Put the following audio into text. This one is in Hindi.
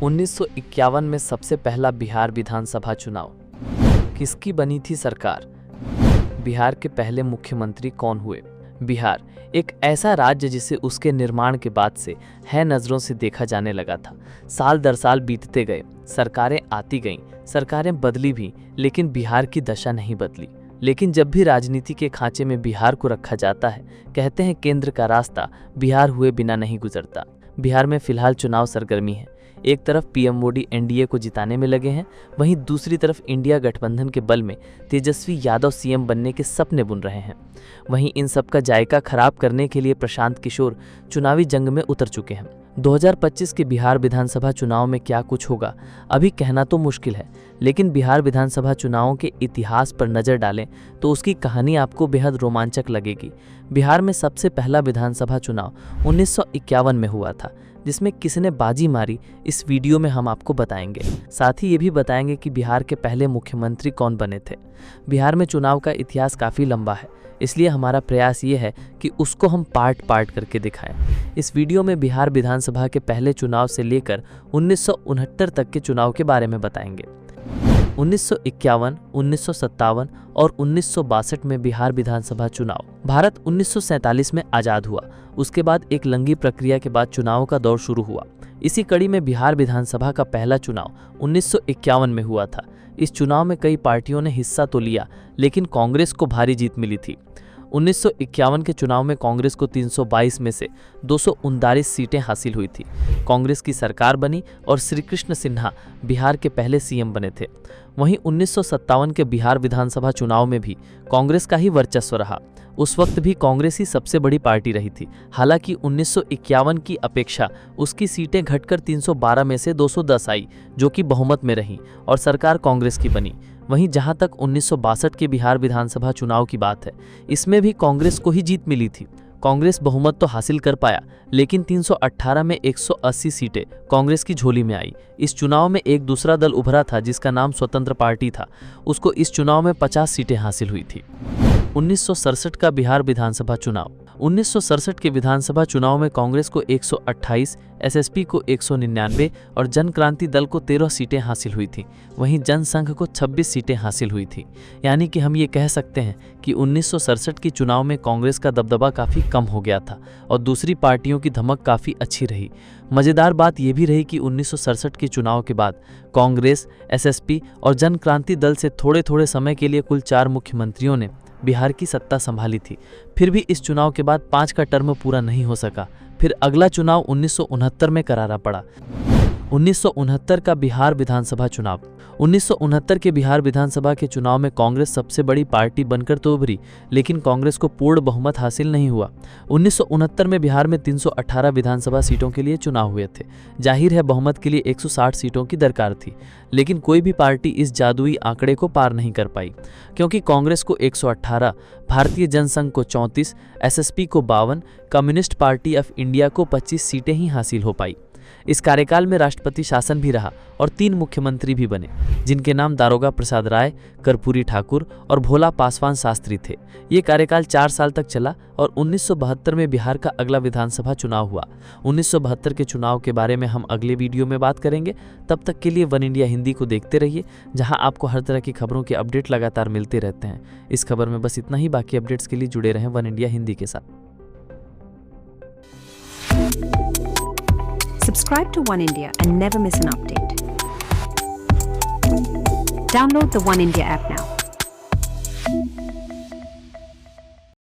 1951 में सबसे पहला बिहार विधानसभा चुनाव। किसकी बनी थी सरकार? बिहार के पहले मुख्यमंत्री कौन हुए? बिहार एक ऐसा राज्य जिसे उसके निर्माण के बाद से है नज़रों से देखा जाने लगा था। साल दर साल बीतते गए, सरकारें आती गईं, सरकारें बदली भी, लेकिन बिहार की दशा नहीं बदली। लेकिन जब भी राजनीति के खांचे में बिहार को रखा जाता है, कहते हैं केंद्र का रास्ता बिहार हुए बिना नहीं गुजरता। बिहार में फिलहाल चुनाव सरगर्मी है। एक तरफ पीएम मोदी एनडीए को जिताने में लगे हैं, वहीं दूसरी तरफ इंडिया गठबंधन के बल में तेजस्वी यादव सीएम बनने के सपने बुन रहे हैं। वहीं इन सब का जायका खराब करने के लिए प्रशांत किशोर चुनावी जंग में उतर चुके हैं। 2025 के बिहार विधानसभा चुनाव में क्या कुछ होगा अभी कहना तो मुश्किल है, लेकिन बिहार विधानसभा चुनावों के इतिहास पर नज़र डालें तो उसकी कहानी आपको बेहद रोमांचक लगेगी। बिहार में सबसे पहला विधानसभा चुनाव 1951 में हुआ था, जिसमें किसने बाजी मारी इस वीडियो में हम आपको बताएंगे। साथ ही ये भी बताएंगे कि बिहार के पहले मुख्यमंत्री कौन बने थे। बिहार में चुनाव का इतिहास काफ़ी लंबा है, इसलिए हमारा प्रयास ये है कि उसको हम पार्ट पार्ट करके दिखाएं। इस वीडियो में बिहार विधानसभा के पहले चुनाव से लेकर 1969 तक के चुनाव के बारे में बताएंगे। 1951, 1957 और 1962 में बिहार विधानसभा चुनाव। भारत 1947 में आज़ाद हुआ। उसके बाद एक लंबी प्रक्रिया के बाद चुनाव का दौर शुरू हुआ। इसी कड़ी में बिहार विधानसभा का पहला चुनाव 1951 में हुआ था। इस चुनाव में कई पार्टियों ने हिस्सा तो लिया, लेकिन कांग्रेस को भारी जीत मिली थी। 1951 के चुनाव में कांग्रेस को 322 में से 239 सीटें हासिल हुई थी। कांग्रेस की सरकार बनी और श्री कृष्ण सिन्हा बिहार के पहले सीएम बने थे। वहीं 1957 के बिहार विधानसभा चुनाव में भी कांग्रेस का ही वर्चस्व रहा। उस वक्त भी कांग्रेस ही सबसे बड़ी पार्टी रही थी। हालांकि 1951 की अपेक्षा उसकी सीटें घटकर 312 में से 210 आई, जो कि बहुमत में रहीं और सरकार कांग्रेस की बनी। वहीं जहां तक 1962 के बिहार विधानसभा चुनाव की बात है, इसमें भी कांग्रेस को ही जीत मिली थी। कांग्रेस बहुमत तो हासिल कर पाया, लेकिन 318 में 180 सीटें कांग्रेस की झोली में आई। इस चुनाव में एक दूसरा दल उभरा था जिसका नाम स्वतंत्र पार्टी था। उसको इस चुनाव में 50 सीटें हासिल हुई थी। 1967 का बिहार विधानसभा चुनाव। 1967 के विधानसभा चुनाव में कांग्रेस को 128, एसएसपी को 199 और जन क्रांति दल को 13 सीटें हासिल हुई थी। वहीं जनसंघ को 26 सीटें हासिल हुई थी। यानी कि हम ये कह सकते हैं कि 1967 की चुनाव में कांग्रेस का दबदबा काफ़ी कम हो गया था और दूसरी पार्टियों की धमक काफ़ी अच्छी रही। मज़ेदार बात यह भी रही कि 1967 के चुनाव के बाद कांग्रेस, एसएसपी और जन क्रांति दल से थोड़े थोड़े समय के लिए कुल 4 मुख्यमंत्रियों ने बिहार की सत्ता संभाली थी। फिर भी इस चुनाव के बाद 5 का टर्म पूरा नहीं हो सका। फिर अगला चुनाव 1969 में करारा पड़ा। 1969 का बिहार विधानसभा चुनाव। 1969 के बिहार विधानसभा के चुनाव में कांग्रेस सबसे बड़ी पार्टी बनकर तो उभरी, लेकिन कांग्रेस को पूर्ण बहुमत हासिल नहीं हुआ। 1969 में बिहार में 318 विधानसभा सीटों के लिए चुनाव हुए थे। जाहिर है बहुमत के लिए 160 सीटों की दरकार थी, लेकिन कोई भी पार्टी इस जादुई आंकड़े को पार नहीं कर पाई, क्योंकि कांग्रेस को 118, भारतीय जनसंघ को 34, एसएसपी को 52, कम्युनिस्ट पार्टी ऑफ इंडिया को 25 सीटें ही हासिल हो पाई। इस कार्यकाल में राष्ट्रपति शासन भी रहा और 3 मुख्यमंत्री भी बने, जिनके नाम दारोगा प्रसाद राय, कर्पूरी ठाकुर और भोला पासवान शास्त्री थे। ये कार्यकाल 4 साल तक चला और 1972 में बिहार का अगला विधानसभा चुनाव हुआ। 1972 के चुनाव के बारे में हम अगले वीडियो में बात करेंगे। तब तक के लिए वन इंडिया हिंदी को देखते रहिए, जहां आपको हर तरह की खबरों के अपडेट लगातार मिलते रहते हैं। इस खबर में बस इतना ही। बाकी अपडेट्स के लिए जुड़े रहें वन इंडिया हिंदी के साथ। Subscribe to One India and never miss an update. Download the One India app now.